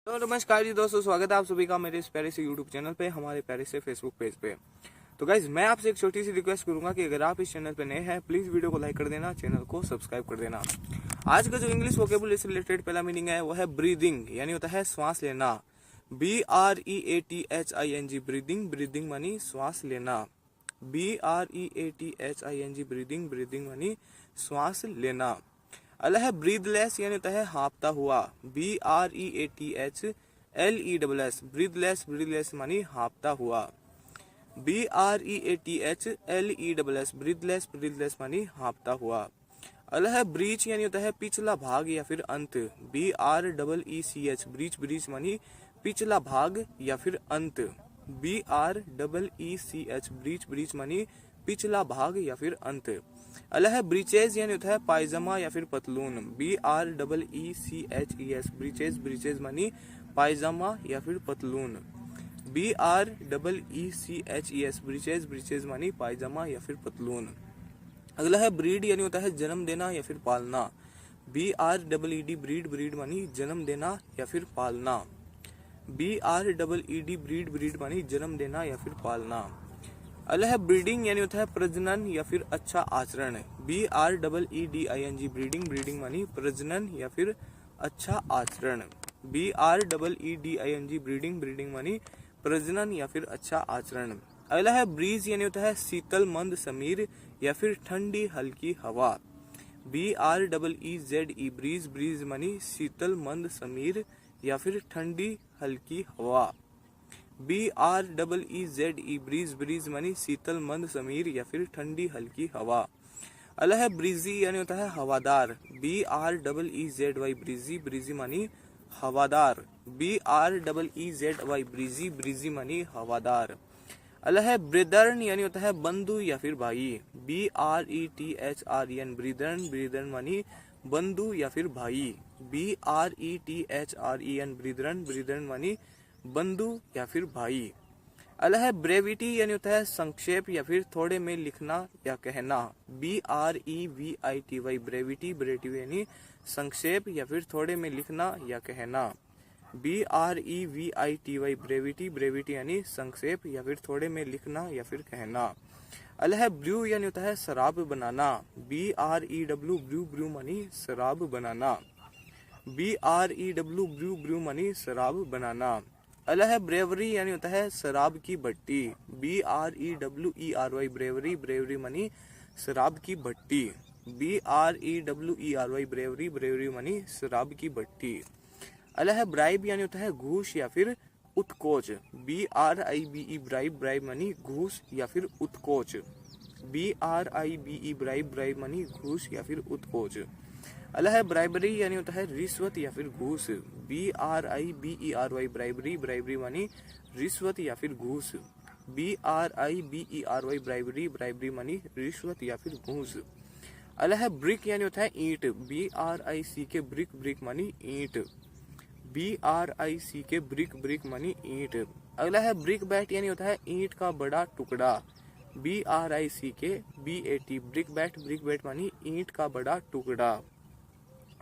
तो नमस्कार जी दोस्तों, स्वागत है आप सभी का मेरे इस प्यारे से यूट्यूब चैनल पे, हमारे प्यारे से फेसबुक पेज पे। तो गाइज मैं आपसे एक छोटी सी रिक्वेस्ट करूंगा कि अगर आप इस चैनल पे नए हैं प्लीज वीडियो को लाइक कर देना, चैनल को सब्सक्राइब कर देना। आज का जो इंग्लिश वोकेबुलरी से रिलेटेड पहला मीनिंग है वो है ब्रीदिंग, यानी होता है श्वास लेना। BREATHING ब्रीदिंग, ब्रीदिंग मानी श्वास लेना। BREATHING ब्रीदिंग, ब्रीदिंग मानी श्वास लेना। अगला है ब्रीदलेस, यानी होता है हाँफता हुआ। BREATHLESS ब्रीदलेस, ब्रीदलेस मानी हाँफता हुआ। BREATHLESS ब्रीदलेस, ब्रीदलेस मानी हाँफता हुआ। अगला है ब्रीच, यानी होता है पिछला भाग या फिर अंत। BREECH ब्रीच, ब्रीच मानी पिछला भाग या फिर अंत। BREECH ब्रीच, ब्रीच मानी पिछला भाग या फिर अंत। अगला है ब्रीचेज, यानी होता है पायजामा या फिर पतलून। BREECHES ब्रीचेज, ब्रीचेज मानी पायजामा या फिर पतलून। BREECHES ब्रीचेज, ब्रीचेज मानी पायजामा या फिर पतलून। अगला है ब्रीड, यानी होता है जन्म देना या फिर पालना। BREED ब्रीड, ब्रीड मानी जन्म देना या फिर पालना। BREED ब्रीड, ब्रीड मानी जन्म देना या फिर पालना। अगला है ब्रीडिंग, यानी होता है प्रजनन या फिर अच्छा आचरण। BREEDING ब्रीडिंग, ब्रीडिंग मानी प्रजनन या फिर अच्छा आचरण। BREEDING ब्रीडिंग, ब्रीडिंग मानी प्रजनन या फिर अच्छा आचरण। अगला है ब्रीज, यानी होता है शीतल मंद समीर या फिर ठंडी हल्की हवा। BREEZE ब्रीज, ब्रीज मानी शीतल मंद समीर या फिर ठंडी हल्की हवा। BREEZE ब्रीज, ब्रीज मानी शीतल मंद समीर या फिर ठंडी हल्की हवा। अगला है ब्रीजी, यानी होता है हवादार। BREEZY ब्रीजी, ब्रीजी मानी हवादार। BREEZY ब्रीजी, ब्रीजी मानी हवादार। अगला है ब्रिदर्न, यानी होता है बंधु या फिर भाई। BRETHREN ब्रिदर्न, ब्रिदर्न मानी बंधु या फिर भाई। BRETHREN ब्रिदर्न, ब्रिदर्न मानी बंधु या फिर भाई। अगला है ब्रेविटी, यानी होता है संक्षेप या फिर थोड़े में लिखना या कहना। BREVITY ब्रेविटी, ब्रेविटी यानी संक्षेप या फिर थोड़े में लिखना या कहना। BREVITY ब्रेविटी, ब्रेविटी यानी संक्षेप या फिर थोड़े में लिखना या फिर कहना। अगला है ब्रू, यानी होता है शराब बनाना। BREW ब्रू, ब्रू मानी शराब बनाना। BREW ब्रू, ब्रू मानी शराब बनाना। अगला है ब्रेवरी, यानी होता है शराब की भट्टी। BREWERY ब्रेवरी, ब्रेवरी मानी शराब की भट्टी। BREWERY ब्रेवरी, ब्रेवरी मानी शराब की भट्टी। अगला है ब्राइब, यानी होता है घूस या फिर उत्कोच। BRIBE ब्राइब, ब्राइब मानी घूस या फिर उत्कोच। BRIBE ब्राइब, ब्राइब मानी घूस या फिर उत्कोच। अगला है ब्राइबरी, यानी होता है रिश्वत या फिर घूस। BRIBERY ब्राइबरी, ब्राइबरी मानी रिश्वत या फिर घूस। BRIBERY ब्राइबरी, ब्राइबरी मानी रिश्वत या फिर घूस। अगला है ब्रिक, यानी होता है ईंट। BRICK ब्रिक, ब्रिक मानी ईंट। BRICK ब्रिक, ब्रिक मानी ईंट। अगला है ब्रिक बैट, यानी होता है ईंट का बड़ा टुकड़ा। BRICK BAT brick bat, brick bat मानी ईंट का बड़ा टुकड़ा।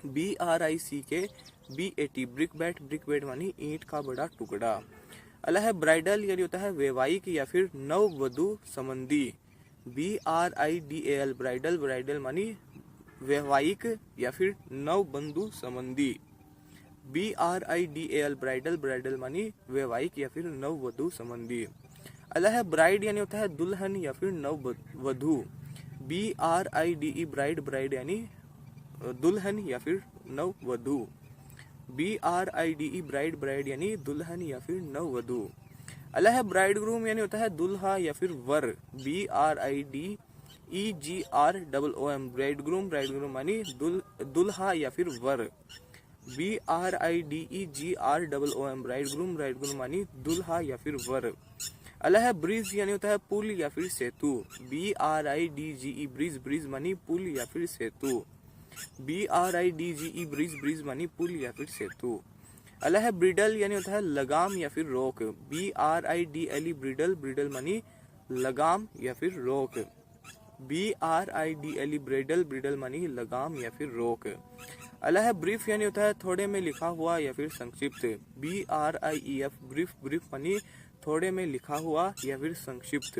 BRICK BAT brick bat, brick bat मानी ईंट का बड़ा टुकड़ा। अगला है ब्राइडल, यानी होता है वैवाहिक या फिर नववधु संबंधी। BRIDAL ब्राइडल, ब्राइडल मानी वैवाहिक या फिर नवबंधु संबंधी। BRIDAL ब्राइडल, ब्राइडल मानी वैवाहिक या फिर नववधु संबंधी। अगला है ब्राइड, यानी होता है दुल्हन या फिर नववधु। BRIDE ब्राइड, ब्राइड यानी दुल्हन या फिर नववधु। BRIDE ब्राइड, ब्राइड यानी दुल्हन या फिर नववधु। अगला है ब्राइड ग्रूम, यानी होता है दुल्हा या फिर वर। BRIDEGROOM bride groom, bride groom मानी दुल्हा या फिर वर। BRIDEGROOM bride groom, bride groom मानी दुल्हा या फिर वर। अगला है ब्रिज, यानी होता है पुल या फिर सेतु। BRIDGE ब्रिज, ब्रिज मानी पुल या फिर सेतु। BRIDGE ब्रिज, ब्रिज मानी पुल या फिर सेतु। अगला है ब्रिडल, यानी होता है लगाम या फिर रोक। BRIDLE ब्रिडल, ब्रिडल मानी लगाम या फिर रोक। BRIDLE ब्रिडल, ब्रिडल मानी लगाम या फिर रोक। अगला है ब्रीफ यानी होता है थोड़े में लिखा हुआ या फिर संक्षिप्त। BRIEF ब्रीफ, ब्रीफ यानी थोड़े में लिखा हुआ या फिर संक्षिप्त।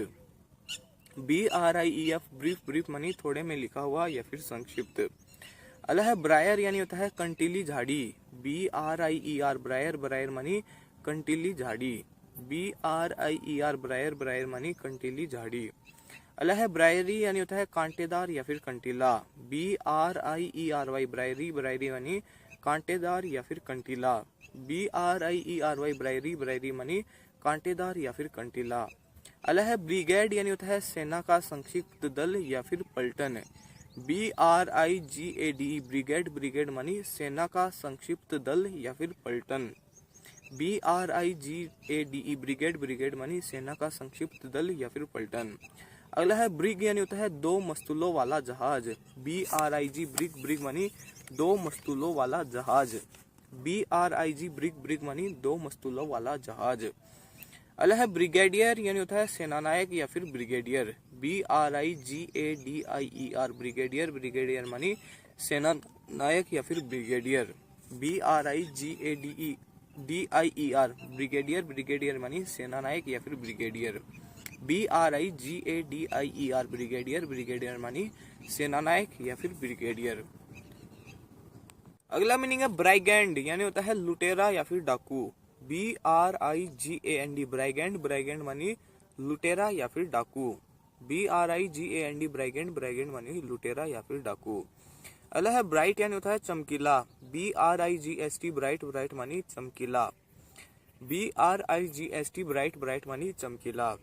BRIEF ब्रीफ, ब्रीफ यानी थोड़े में लिखा हुआ या फिर संक्षिप्त। अगला है ब्रायर यानी होता है कंटीली झाड़ी। BRIER ब्रायर, ब्रायर मानी कंटीली झाड़ी। BRIER ब्रायर, ब्रायर मानी कंटीली झाड़ी। अगला है ब्रायरी यानी होता है कांटेदार या फिर कंटीला। BRIERY ब्रायरी, ब्रायरी मानी कांटेदार या फिर कंटीला। BRIERY ब्रायरी, ब्रायरी मानी कांटेदार या फिर कंटीला। अगला है ब्रिगेड यानी होता है सेना का संक्षिप्त दल या फिर पलटन। BRIGADE ब्रिगेड, ब्रिगेड मानी सेना का संक्षिप्त दल या फिर पलटन। BRIGADE ब्रिगेड, ब्रिगेड मानी सेना का संक्षिप्त दल या फिर पलटन। अगला है ब्रिग यानी होता है दो मस्तूलों वाला जहाज। BRIG ब्रिग, ब्रिग मानी दो मस्तूलों वाला जहाज। BRIG ब्रिग, ब्रिग मानी दो मस्तूलों वाला जहाज। अगला है ब्रिगेडियर यानी होता है सेनानायक या फिर ब्रिगेडियर। BRIGADIER ब्रिगेडियर, ब्रिगेडियर मानी सेना नायक या फिर ब्रिगेडियर। BRIGADEDIER ब्रिगेडियर, ब्रिगेडियर मानी सेना नायक या फिर ब्रिगेडियर। BRIGADIER ब्रिगेडियर, ब्रिगेडियर मानी सेना नायक या फिर ब्रिगेडियर। अगला मीनिंग है ब्राइगेंड यानी होता है लुटेरा या फिर डाकू। BRIGAND ब्राइगेंड, ब्राइगेंड मानी लुटेरा या फिर डाकू। BRIGAND ब्राइगेंड, ब्राइगेंड मानी लुटेरा या फिर डाकू। अगला है ब्राइट यानी होता है चमकीला। BRIGST ब्राइट, ब्राइट मानी चमकीला। BRIGST ब्राइट, ब्राइट मानी चमकीला।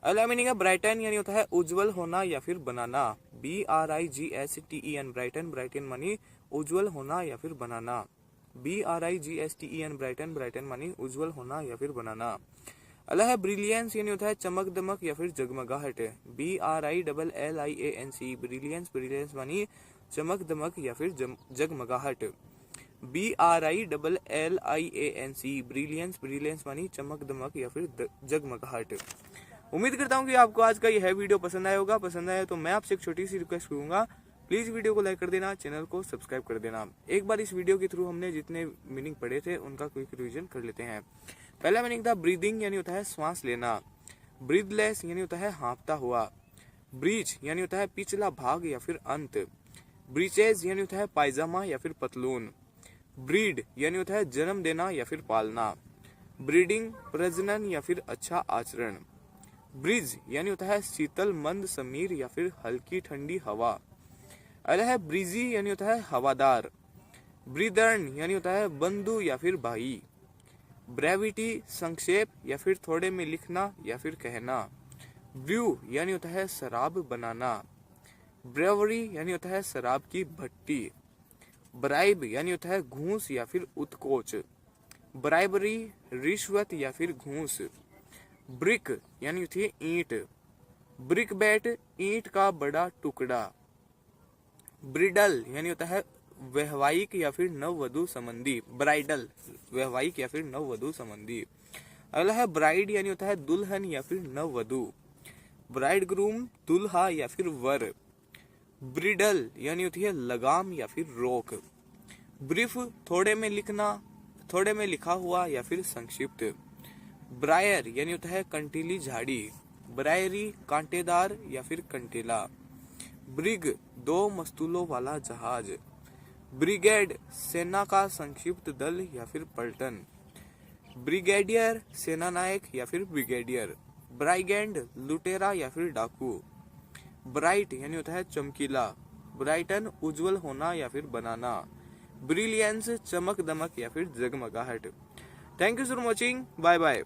अगला मीनिंग है ब्राइटन यानी होता है उज्जवल होना या फिर बनाना। BRIGSTEN ब्राइटन, ब्राइटन मानी उज्जवल होना या फिर बनाना। BRIGSTEN ब्राइटन, ब्राइटन मानी उज्जवल होना या फिर बनाना। अगला है ब्रिलियंस यानी होता है चमक दमक या फिर जगमगाहट। BRILLIANCE ब्रिलियंस, ब्रिलियंस मानी चमक दमक या फिर जगमगाहट। BRILLIANCE ब्रिलियंस, ब्रिलियंस मानी चमक दमक या फिर जगमगाहट। उम्मीद करता हूँ कि आपको आज का यह वीडियो पसंद आया होगा। पसंद आया तो मैं आपसे एक छोटी सी रिक्वेस्ट करूंगा, प्लीज वीडियो को लाइक कर देना, चैनल को सब्सक्राइब कर देना। एक बार इस वीडियो के थ्रू हमने जितने मीनिंग पढ़े थे उनका क्विक रिवीजन कर लेते हैं। पहला मीनिंग था ब्रीदिंग यानी होता है सांस लेना। ब्रीथलेस यानी होता है हाँफता हुआ। ब्रीच यानी होता है पिछला भाग या फिर अंत। ब्रीचेज यानी होता है पायजामा या फिर पतलून। ब्रीड यानी होता है जन्म देना या फिर पालना। ब्रीडिंग प्रजनन या फिर अच्छा आचरण। ब्रिज यानी होता है शीतल मंद समीर या फिर हल्की ठंडी हवा। अगला है ब्रीजी यानी होता है हवादार। ब्रीदर्न यानी होता है बंधु या फिर भाई। ब्रेविटी संक्षेप या फिर थोड़े में लिखना या फिर कहना। ब्रू यानी होता है शराब बनाना। ब्रेवरी यानी होता है शराब की भट्टी। ब्राइब यानी होता है घूस या फिर उत्कोच। ब्राइबरी रिश्वत या फिर घूस। ब्रिक यानी होती है ईंट। ब्रिक बैट ईंट का बड़ा टुकड़ा। ब्रिडल यानी होता है वैवाहिक या फिर नववधु संबंधी। ब्राइडल वैवाहिक या फिर नववधु संबंधी। अगला है ब्राइड यानी होता है दुल्हन या फिर नववधु। ब्राइड ग्रूम दुल्हा या फिर वर। ब्रिडल यानी होती है लगाम या फिर रोक। ब्रीफ थोड़े में लिखना, थोड़े में लिखा हुआ या फिर संक्षिप्त। ब्रायर यानी होता है कंटीली झाड़ी। ब्रायरी कांटेदार या फिर कंटीला। ब्रिग दो मस्तूलों वाला जहाज। ब्रिगेड सेना का संक्षिप्त दल या फिर पलटन। ब्रिगेडियर सेनानायक या फिर ब्रिगेडियर। ब्राइगेंड लुटेरा या फिर डाकू। ब्राइट यानी होता है चमकीला। ब्राइटन उज्जवल होना या फिर बनाना। ब्रिलियंस चमक दमक या फिर जगमगाहट। Thank you for watching, bye bye.